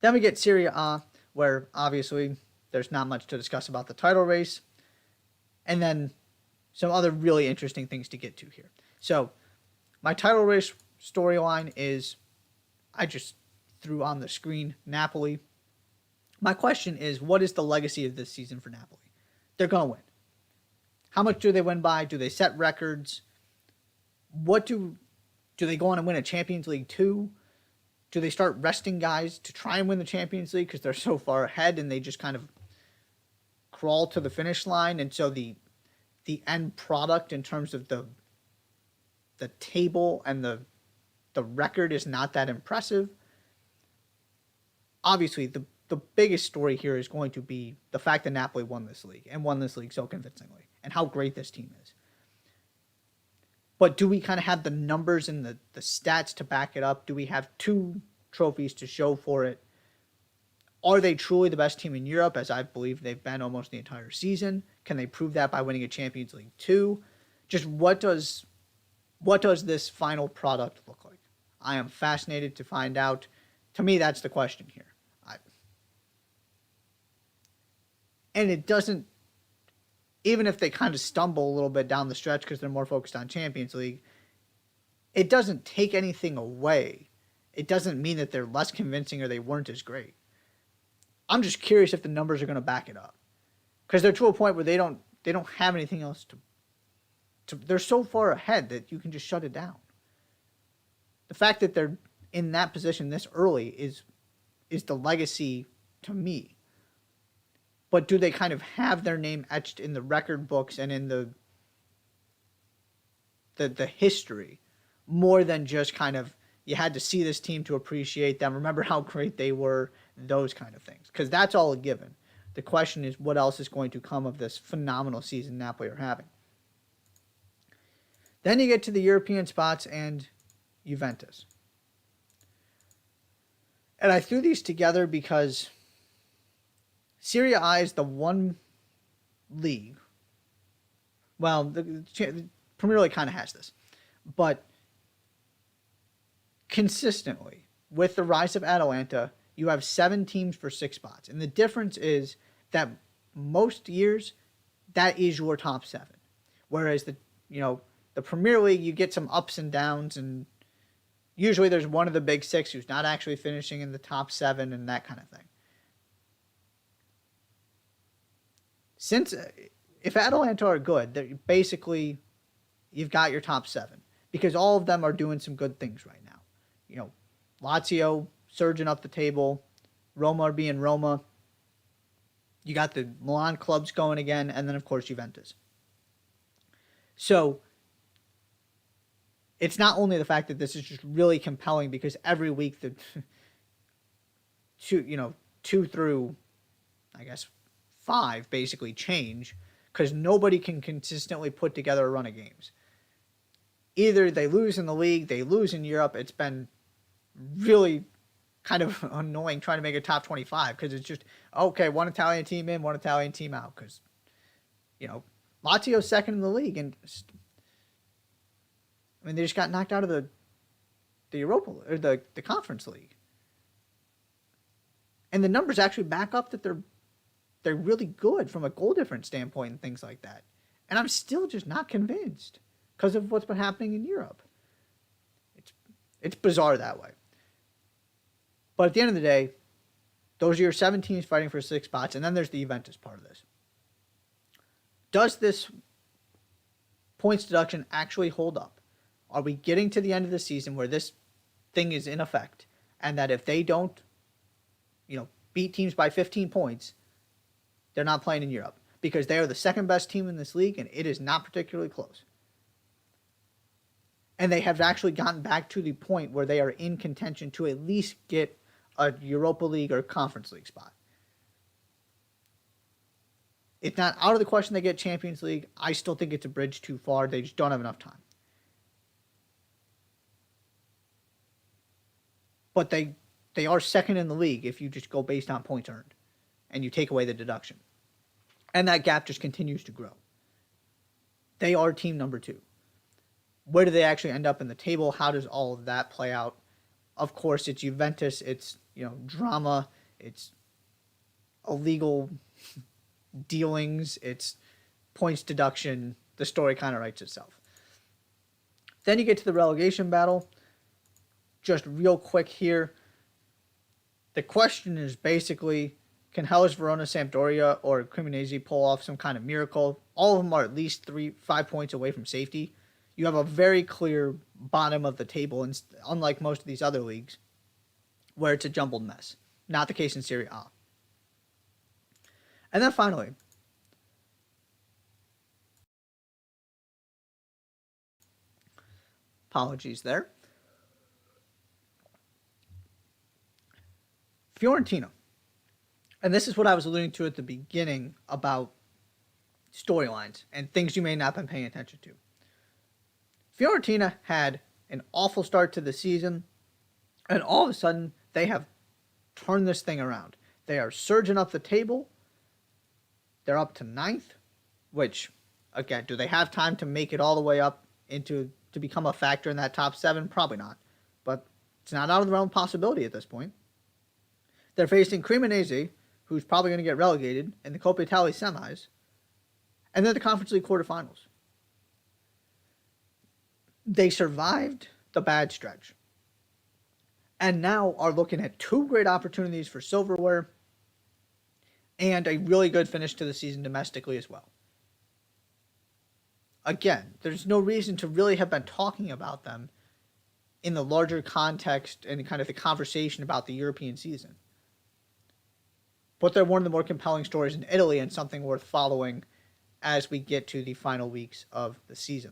Then we get Serie A, where obviously there's not much to discuss about the title race. And then some other really interesting things to get to here. So my title race storyline is, I just threw on the screen, Napoli. My question is, what is the legacy of this season for Napoli? They're going to win. How much do they win by? Do they set records? What do they go on and win a Champions League too? Do they start resting guys to try and win the Champions League because they're so far ahead and they just kind of crawl to the finish line? And so the end product in terms of the table and the record is not that impressive. Obviously, the biggest story here is going to be the fact that Napoli won this league and won this league so convincingly and how great this team is. But do we kind of have the numbers and the stats to back it up? Do we have 2 trophies to show for it? Are they truly the best team in Europe, as I believe they've been almost the entire season? Can they prove that by winning a Champions League too? Just what does this final product look like? I am fascinated to find out. To me, that's the question here. And it doesn't, even if they kind of stumble a little bit down the stretch because they're more focused on Champions League, it doesn't take anything away. It doesn't mean that they're less convincing or they weren't as great. I'm just curious if the numbers are going to back it up, because they're to a point where they don't have anything else to. They're so far ahead that you can just shut it down. The fact that they're in that position this early is the legacy to me. But do they kind of have their name etched in the record books and in the history more than just kind of, you had to see this team to appreciate them, remember how great they were, those kind of things? Because that's all a given. The question is, what else is going to come of this phenomenal season Napoli are having? Then you get to the European spots and Juventus. And I threw these together because Serie A is the one league. Well, the Premier League kind of has this. But consistently, with the rise of Atalanta, you have 7 teams for 6 spots. And the difference is that most years, that is your top 7. Whereas the Premier League, you get some ups and downs, and usually there's one of the big 6 who's not actually finishing in the top 7 and that kind of thing. Since if Atalanta are good, basically you've got your top 7 because all of them are doing some good things right now. Lazio surging up the table, Roma are being Roma. You got the Milan clubs going again, and then of course Juventus. So it's not only the fact that this is just really compelling because every week the 2 through, I guess, 5 basically change because nobody can consistently put together a run of games. Either they lose in the league, they lose in Europe. It's been really kind of annoying trying to make a top 25 because it's just, okay, one Italian team in, one Italian team out because, Lazio's second in the league. And they just got knocked out of the Europa or the Conference League. And the numbers actually back up that they're really good from a goal difference standpoint and things like that. And I'm still just not convinced because of what's been happening in Europe. It's bizarre that way. But at the end of the day, those are your 7 teams fighting for 6 spots, and then there's the Juventus part of this. Does this points deduction actually hold up? Are we getting to the end of the season where this thing is in effect, and that if they don't, beat teams by 15 points, they're not playing in Europe because they are the second best team in this league and it is not particularly close. And they have actually gotten back to the point where they are in contention to at least get a Europa League or Conference League spot. It's not out of the question they get Champions League. I still think it's a bridge too far. They just don't have enough time. But they are second in the league if you just go based on points earned and you take away the deduction. And that gap just continues to grow. They are team number 2. Where do they actually end up in the table? How does all of that play out? Of course, it's Juventus. It's drama, it's illegal dealings, it's points deduction. The story kind of writes itself. Then you get to the relegation battle. Just real quick here. The question is basically, can Hellas Verona, Sampdoria, or Cremonese pull off some kind of miracle? All of them are at least 5 points away from safety. You have a very clear bottom of the table, and unlike most of these other leagues, where it's a jumbled mess. Not the case in Serie A. And then finally, apologies there, Fiorentina. And this is what I was alluding to at the beginning about storylines and things you may not have been paying attention to. Fiorentina had an awful start to the season, and all of a sudden, they have turned this thing around. They are surging up the table. They're up to 9th, which, again, do they have time to make it all the way up to become a factor in that top 7? Probably not. But it's not out of the realm of possibility at this point. They're facing Cremonese, who's probably going to get relegated, in the Coppa Italia semis, and then the Conference League quarterfinals. They survived the bad stretch, and now are looking at 2 great opportunities for silverware and a really good finish to the season domestically as well. Again, there's no reason to really have been talking about them in the larger context and kind of the conversation about the European season. But they're one of the more compelling stories in Italy and something worth following as we get to the final weeks of the season.